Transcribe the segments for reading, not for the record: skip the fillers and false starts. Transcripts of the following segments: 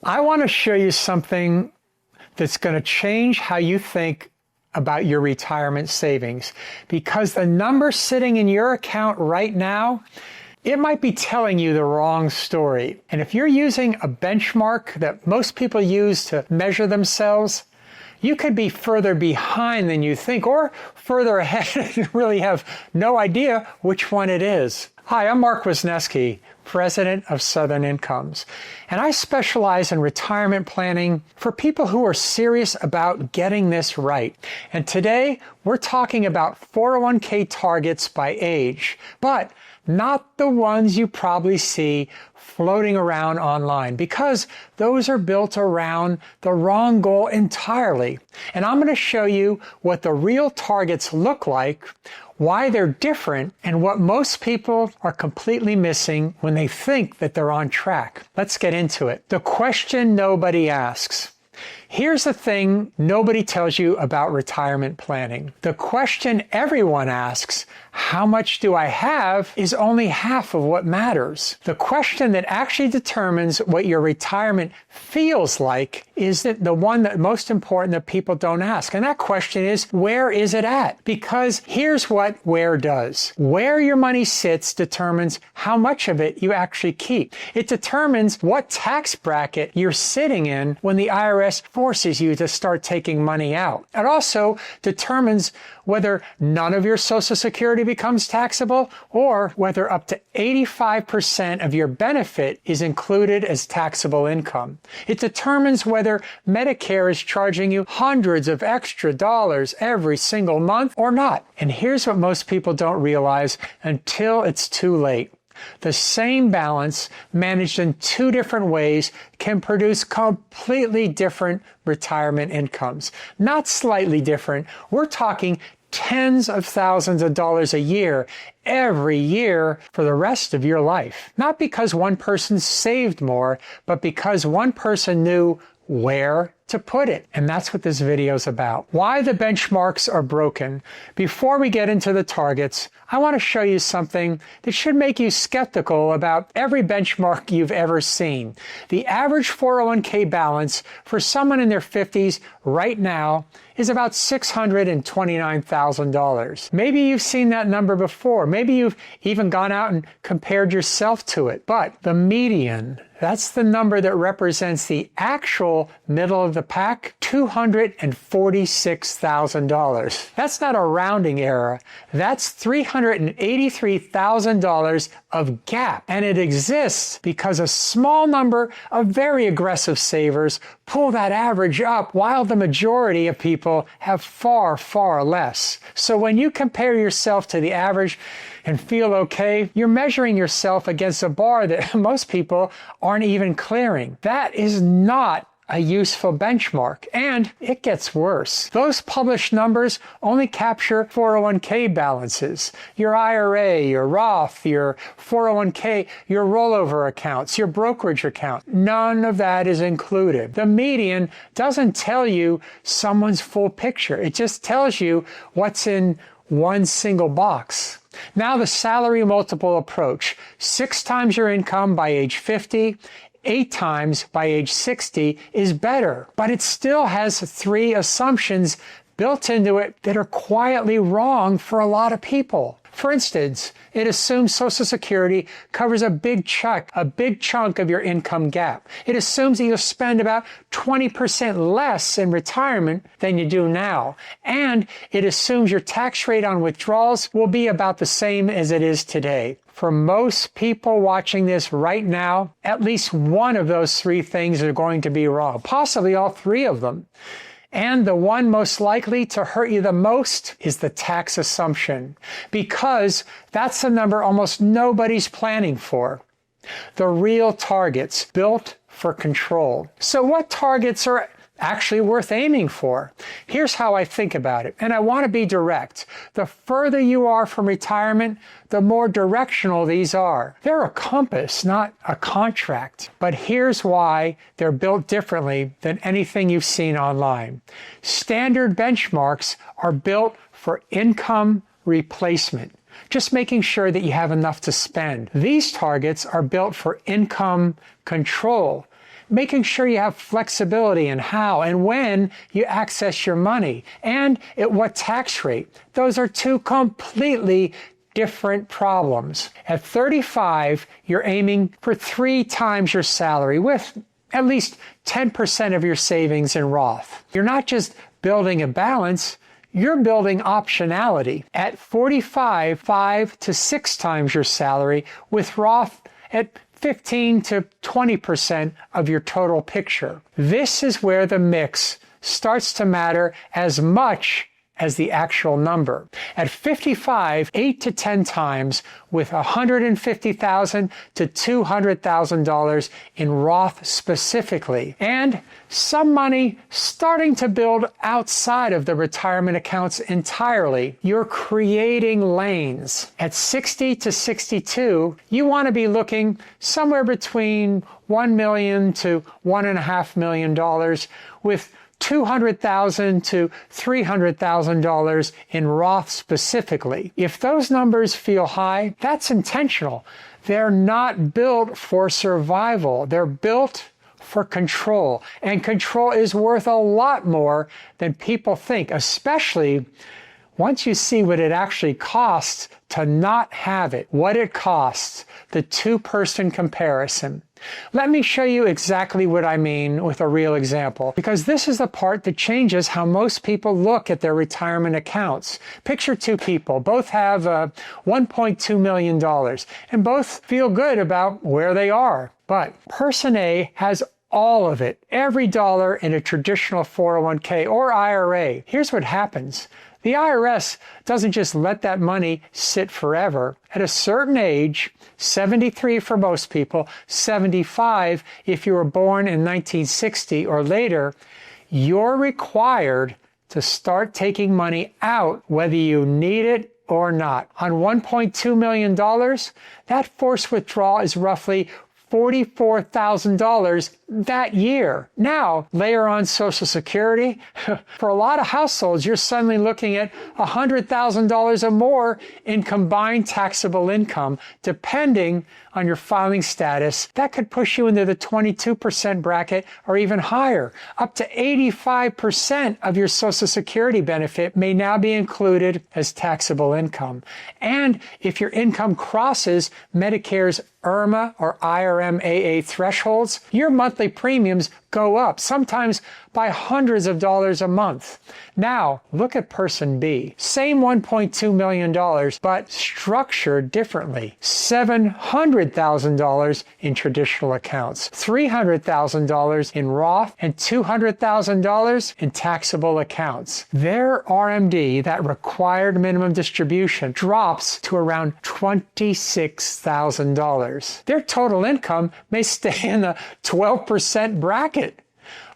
I want to show you something that's going to change how you think about your retirement savings, because the number sitting in your account right now, it might be telling you the wrong story. And if you're using a benchmark that most people use to measure themselves, you could be further behind than you think, or further ahead and really have no idea which one it is. Hi, I'm Mark Wisniewski, President of Southern Incomes, and I specialize in retirement planning for people who are serious about getting this right. And today, we're talking about 401k targets by age, but not the ones you probably see floating around online, because those are built around the wrong goal entirely. And I'm going to show you what the real targets look like, why they're different, and what most people are completely missing when they think that they're on track. Let's get into it. The question nobody asks. Here's the thing nobody tells you about retirement planning. The question everyone asks, how much do I have, is only half of what matters. The question that actually determines what your retirement feels like is the one that most important that people don't ask. And that question is, where is it at? Because here's what where does. Where your money sits determines how much of it you actually keep. It determines what tax bracket you're sitting in when the IRS forces you to start taking money out. It also determines whether none of your Social Security becomes taxable, or whether up to 85% of your benefit is included as taxable income. It determines whether Medicare is charging you hundreds of extra dollars every single month or not. And here's what most people don't realize until it's too late. The same balance managed in two different ways can produce completely different retirement incomes. Not slightly different. We're talking tens of thousands of dollars a year, every year for the rest of your life. Not because one person saved more, but because one person knew where to put it. And that's what this video is about. Why the benchmarks are broken. Before we get into the targets, I want to show you something that should make you skeptical about every benchmark you've ever seen. The average 401k balance for someone in their 50s right now is about $629,000. Maybe you've seen that number before. Maybe you've even gone out and compared yourself to it. But the median, that's the number that represents the actual middle of the pack, $246,000. That's not a rounding error. That's $383,000 of gap. And it exists because a small number of very aggressive savers pull that average up, while the majority of people have far, far less. So when you compare yourself to the average and feel okay, you're measuring yourself against a bar that most people aren't even clearing. That is not a useful benchmark, and it gets worse. Those published numbers only capture 401k balances, your IRA, your Roth, your 401k, your rollover accounts, your brokerage account. None of that is included. The median doesn't tell you someone's full picture. It just tells you what's in one single box. Now the salary multiple approach. 6 times your income by age 50, 8 times by age 60 is better, but it still has 3 assumptions built into it that are quietly wrong for a lot of people. For instance, it assumes Social Security covers a big chunk of your income gap. It assumes that you'll spend about 20% less in retirement than you do now. And it assumes your tax rate on withdrawals will be about the same as it is today. For most people watching this right now, at least one of those 3 things are going to be wrong, possibly all 3 of them. And the one most likely to hurt you the most is the tax assumption, because that's the number almost nobody's planning for. The real targets built for control. So what targets are actually worth aiming for? Here's how I think about it, and I want to be direct. The further you are from retirement, the more directional these are. They're a compass, not a contract. But here's why they're built differently than anything you've seen online. Standard benchmarks are built for income replacement, just making sure that you have enough to spend. These targets are built for income control, making sure you have flexibility in how and when you access your money, and at what tax rate. Those are two completely different problems. At 35, you're aiming for 3 times your salary with at least 10% of your savings in Roth. You're not just building a balance, you're building optionality. At 45, 5 to 6 times your salary with Roth at 15 to 20% of your total picture. This is where the mix starts to matter as much as the actual number. At 55, 8 to 10 times with $150,000 to $200,000 in Roth specifically, and some money starting to build outside of the retirement accounts entirely. You're creating lanes. At 60 to 62, you want to be looking somewhere between $1 million to $1.5 million with $200,000 to $300,000 in Roth specifically. If those numbers feel high, that's intentional. They're not built for survival. They're built for control. And control is worth a lot more than people think, especially once you see what it actually costs to not have it, what it costs, the two-person comparison. Let me show you exactly what I mean with a real example, because this is the part that changes how most people look at their retirement accounts. Picture 2 people, both have $1.2 million, and both feel good about where they are. But person A has all of it, every dollar in a traditional 401k or IRA. Here's what happens. The IRS doesn't just let that money sit forever. At a certain age, 73 for most people, 75 if you were born in 1960 or later, you're required to start taking money out whether you need it or not. On $1.2 million, that forced withdrawal is roughly $44,000 that year. Now, layer on Social Security. For a lot of households, you're suddenly looking at $100,000 or more in combined taxable income, depending on your filing status. That could push you into the 22% bracket or even higher. Up to 85% of your Social Security benefit may now be included as taxable income. And if your income crosses Medicare's IRMAA or IRMAA thresholds, your monthly premiums go up, sometimes by hundreds of dollars a month. Now, look at person B. Same $1.2 million, but structured differently. $700,000 in traditional accounts, $300,000 in Roth, and $200,000 in taxable accounts. Their RMD, that required minimum distribution, drops to around $26,000. Their total income may stay in the 12% bracket.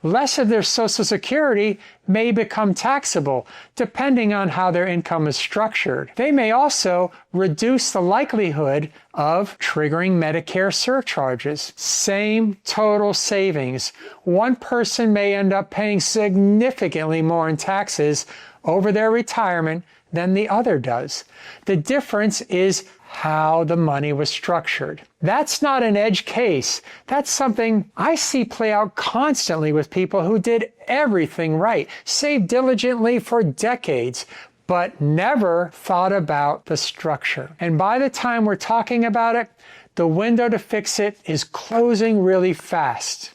Less of their Social Security may become taxable, depending on how their income is structured. They may also reduce the likelihood of triggering Medicare surcharges. Same total savings. One person may end up paying significantly more in taxes over their retirement than the other does. The difference is how the money was structured. That's not an edge case. That's something I see play out constantly with people who did everything right, saved diligently for decades, but never thought about the structure. And by the time we're talking about it, the window to fix it is closing really fast.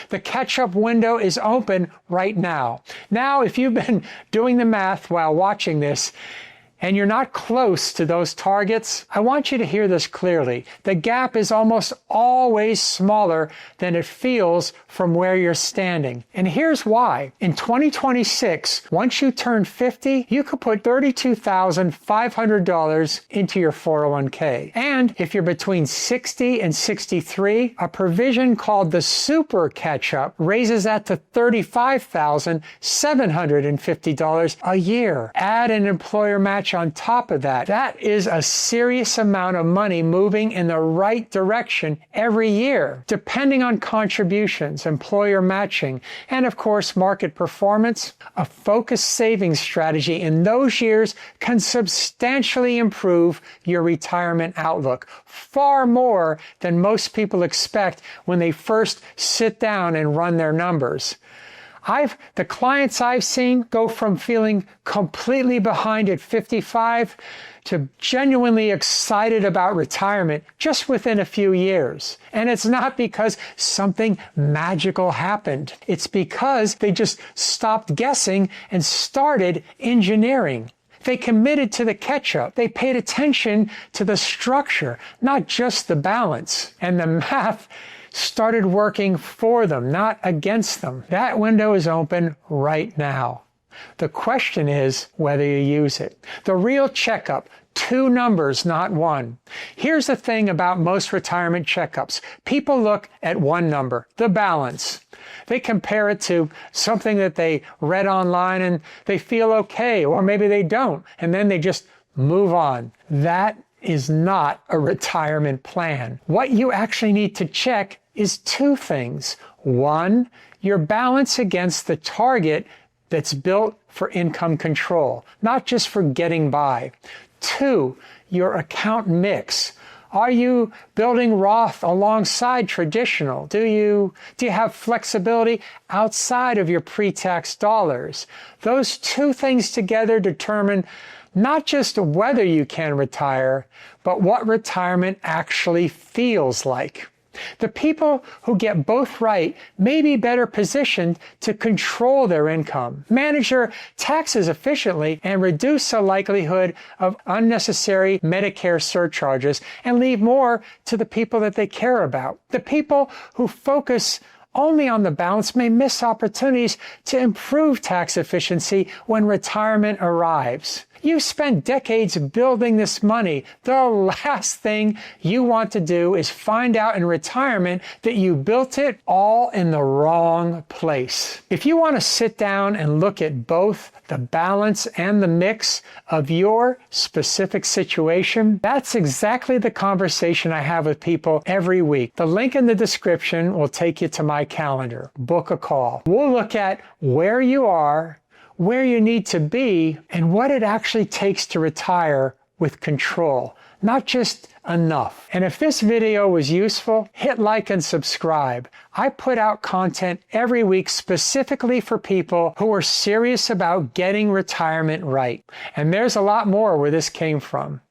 The catch-up window is open right now. Now, if you've been doing the math while watching this, and you're not close to those targets, I want you to hear this clearly. The gap is almost always smaller than it feels from where you're standing. And here's why. In 2026, once you turn 50, you could put $32,500 into your 401k. And if you're between 60 and 63, a provision called the super catch-up raises that to $35,750 a year. Add an employer match match on top of that. That is a serious amount of money moving in the right direction every year. Depending on contributions, employer matching, and of course market performance, a focused savings strategy in those years can substantially improve your retirement outlook, far more than most people expect when they first sit down and run their numbers. The clients I've seen go from feeling completely behind at 55 to genuinely excited about retirement just within a few years. And it's not because something magical happened. It's because they just stopped guessing and started engineering. They committed to the catch-up. They paid attention to the structure, not just the balance. And the math started working for them, not against them. That window is open right now. The question is whether you use it. The real checkup, 2 numbers, not 1. Here's the thing about most retirement checkups. People look at 1 number, the balance. They compare it to something that they read online and they feel okay, or maybe they don't, and then they just move on. That is not a retirement plan. What you actually need to check is 2 things. 1, your balance against the target that's built for income control, not just for getting by. 2, your account mix. Are you building Roth alongside traditional? Do you have flexibility outside of your pre-tax dollars? Those 2 things together determine not just whether you can retire, but what retirement actually feels like. The people who get both right may be better positioned to control their income, manage their taxes efficiently, and reduce the likelihood of unnecessary Medicare surcharges, and leave more to the people that they care about. The people who focus only on the balance may miss opportunities to improve tax efficiency when retirement arrives. You spent decades building this money. The last thing you want to do is find out in retirement that you built it all in the wrong place. If you want to sit down and look at both the balance and the mix of your specific situation, that's exactly the conversation I have with people every week. The link in the description will take you to my calendar. Book a call. We'll look at where you are, where you need to be, and what it actually takes to retire with control, not just enough. And if this video was useful, hit like and subscribe. I put out content every week specifically for people who are serious about getting retirement right. And there's a lot more where this came from.